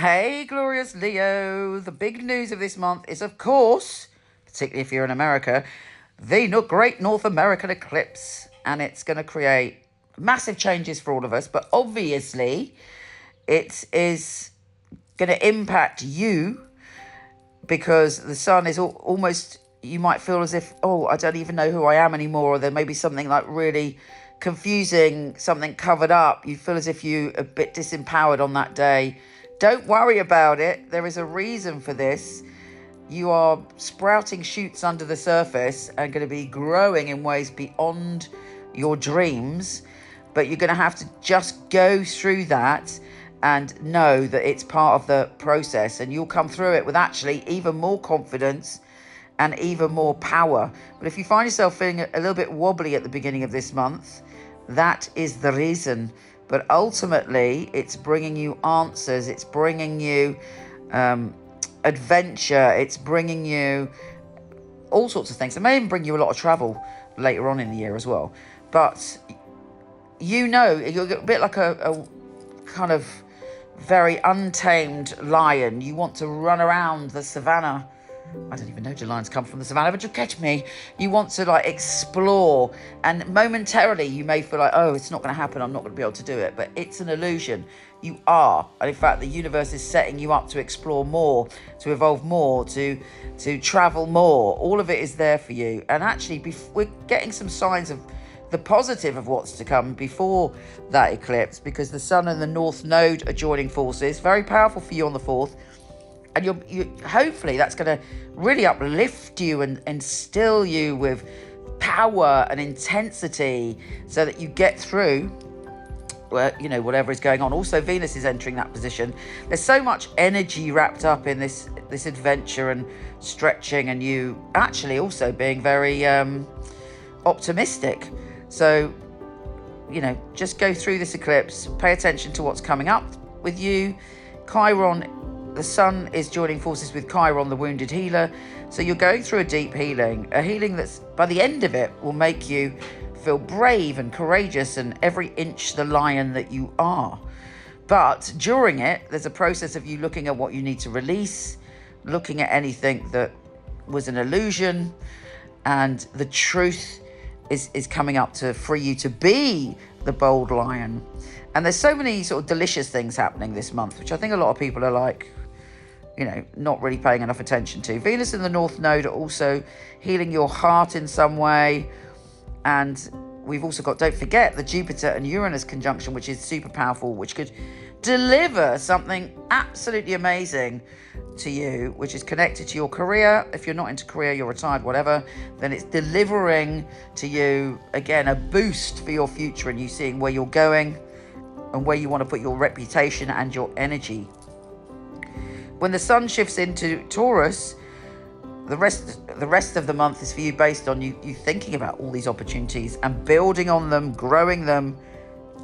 Hey, glorious Leo. The big news of this month is, of course, particularly if you're in America, the Great North American Eclipse. And it's going to create massive changes for all of us. But obviously, it is going to impact you because the sun is almost, you might feel as if, oh, I don't even know who I am anymore. Or there may be something like really confusing, something covered up. You feel as if you're a bit disempowered on that day. Don't worry about it. There is a reason for this. You are sprouting shoots under the surface and going to be growing in ways beyond your dreams. But you're going to have to just go through that and know that it's part of the process. And you'll come through it with actually even more confidence and even more power. But if you find yourself feeling a little bit wobbly at the beginning of this month, that is the reason. But ultimately, it's bringing you answers. It's bringing you adventure. It's bringing you all sorts of things. It may even bring you a lot of travel later on in the year as well. But you know, you're a bit like a kind of very untamed lion. You want to run around the savannah. I don't even know, do lions come from the savannah, but you catch me. You want to like explore, and momentarily you may feel like, oh, it's not going to happen, I'm not going to be able to do it, but it's an illusion. You are, and in fact the universe is setting you up to explore more, to evolve more, to travel more. All of it is there for you. And actually we're getting some signs of the positive of what's to come before that eclipse, because the sun and the north node are joining forces. Very powerful for you on the 4th. And you hopefully that's going to really uplift you and instill you with power and intensity so that you get through, whatever is going on. Also, Venus is entering that position. There's so much energy wrapped up in this adventure and stretching, and you actually also being very optimistic. So, just go through this eclipse, pay attention to what's coming up with you. Chiron, the sun is joining forces with Chiron, the wounded healer. So you're going through a deep healing, a healing that's, by the end of it, will make you feel brave and courageous and every inch the lion that you are. But during it, there's a process of you looking at what you need to release, looking at anything that was an illusion, and the truth is coming up to free you to be the bold lion. And there's so many sort of delicious things happening this month, which I think a lot of people are like, not really paying enough attention to. Venus and the North Node are also healing your heart in some way. And we've also got, don't forget, the Jupiter and Uranus conjunction, which is super powerful, which could deliver something absolutely amazing to you, which is connected to your career. If you're not into career, you're retired, whatever, then it's delivering to you, again, a boost for your future and you seeing where you're going and where you want to put your reputation and your energy. When the sun shifts into Taurus, the rest of the month is for you based on you thinking about all these opportunities and building on them, growing them,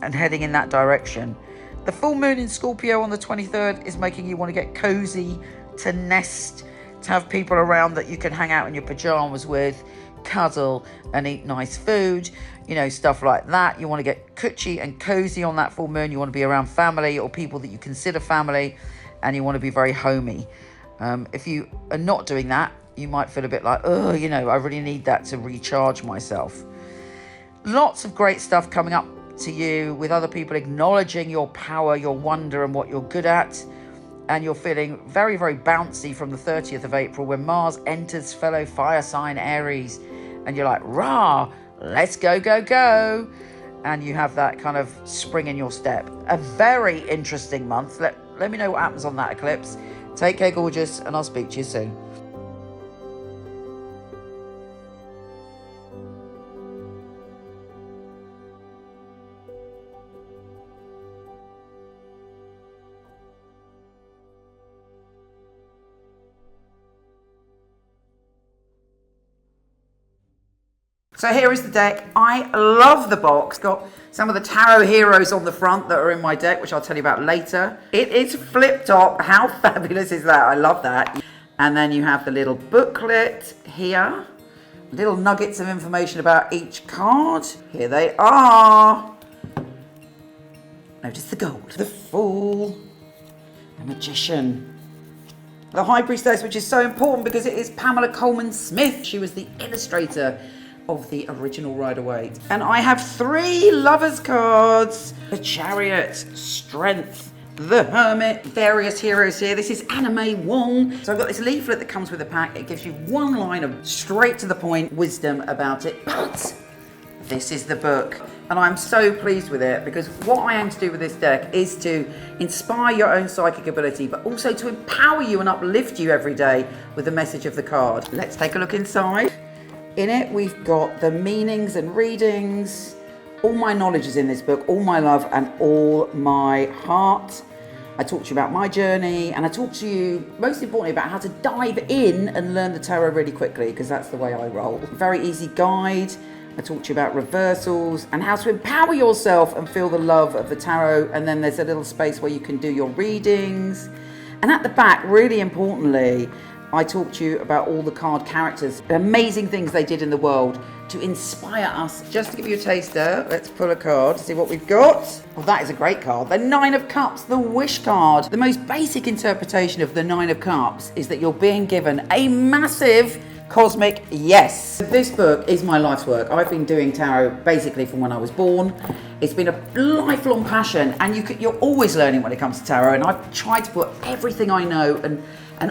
and heading in that direction. The full moon in Scorpio on the 23rd is making you want to get cozy, to nest, to have people around that you can hang out in your pajamas with, cuddle and eat nice food, stuff like that. You want to get coochie and cozy on that full moon. You want to be around family or people that you consider family, and you want to be very homey. If you are not doing that, you might feel a bit like, I really need that to recharge myself. Lots of great stuff coming up to you with other people acknowledging your power, your wonder, and what you're good at. And you're feeling very, very bouncy from the 30th of April when Mars enters fellow fire sign Aries. And you're like, rah, let's go, go, go. And you have that kind of spring in your step. A very interesting month. Let me know what happens on that eclipse. Take care, gorgeous, and I'll speak to you soon. So here is the deck. I love the box. Got some of the tarot heroes on the front that are in my deck, which I'll tell you about later. It is flip top. How fabulous is that? I love that. And then you have the little booklet here. Little nuggets of information about each card. Here they are. Notice the gold. The Fool. the Magician. The High Priestess, which is so important because it is Pamela Coleman Smith. She was the illustrator of the original Rider-Waite. And I have 3 Lovers cards. The Chariot, Strength, the Hermit, various heroes here. This is Anna May Wong. So I've got this leaflet that comes with the pack. It gives you one line of straight to the point wisdom about it. But this is the book. And I'm so pleased with it because what I aim to do with this deck is to inspire your own psychic ability, but also to empower you and uplift you every day with the message of the card. Let's take a look inside. In it, we've got the meanings and readings. All my knowledge is in this book, all my love and all my heart. I talk to you about my journey, and I talk to you, most importantly, about how to dive in and learn the tarot really quickly, because that's the way I roll. Very easy guide. I talk to you about reversals and how to empower yourself and feel the love of the tarot. And then there's a little space where you can do your readings. And at the back, really importantly, I talk to you about all the card characters, the amazing things they did in the world to inspire us. Just to give you a taster, let's pull a card to see what we've got. Well, that is a great card. The 9 of Cups, the Wish card. The most basic interpretation of the 9 of Cups is that you're being given a massive cosmic yes. This book is my life's work. I've been doing tarot basically from when I was born. It's been a lifelong passion, and you're always learning when it comes to tarot, and I've tried to put everything I know and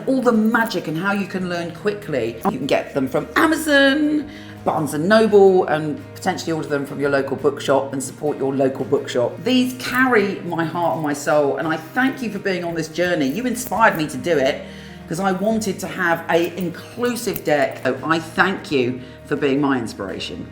all the magic and how you can learn quickly. You can get them from Amazon, Barnes and Noble, and potentially order them from your local bookshop and support your local bookshop. These carry my heart and my soul, and I thank you for being on this journey. You inspired me to do it because I wanted to have an inclusive deck. So I thank you for being my inspiration.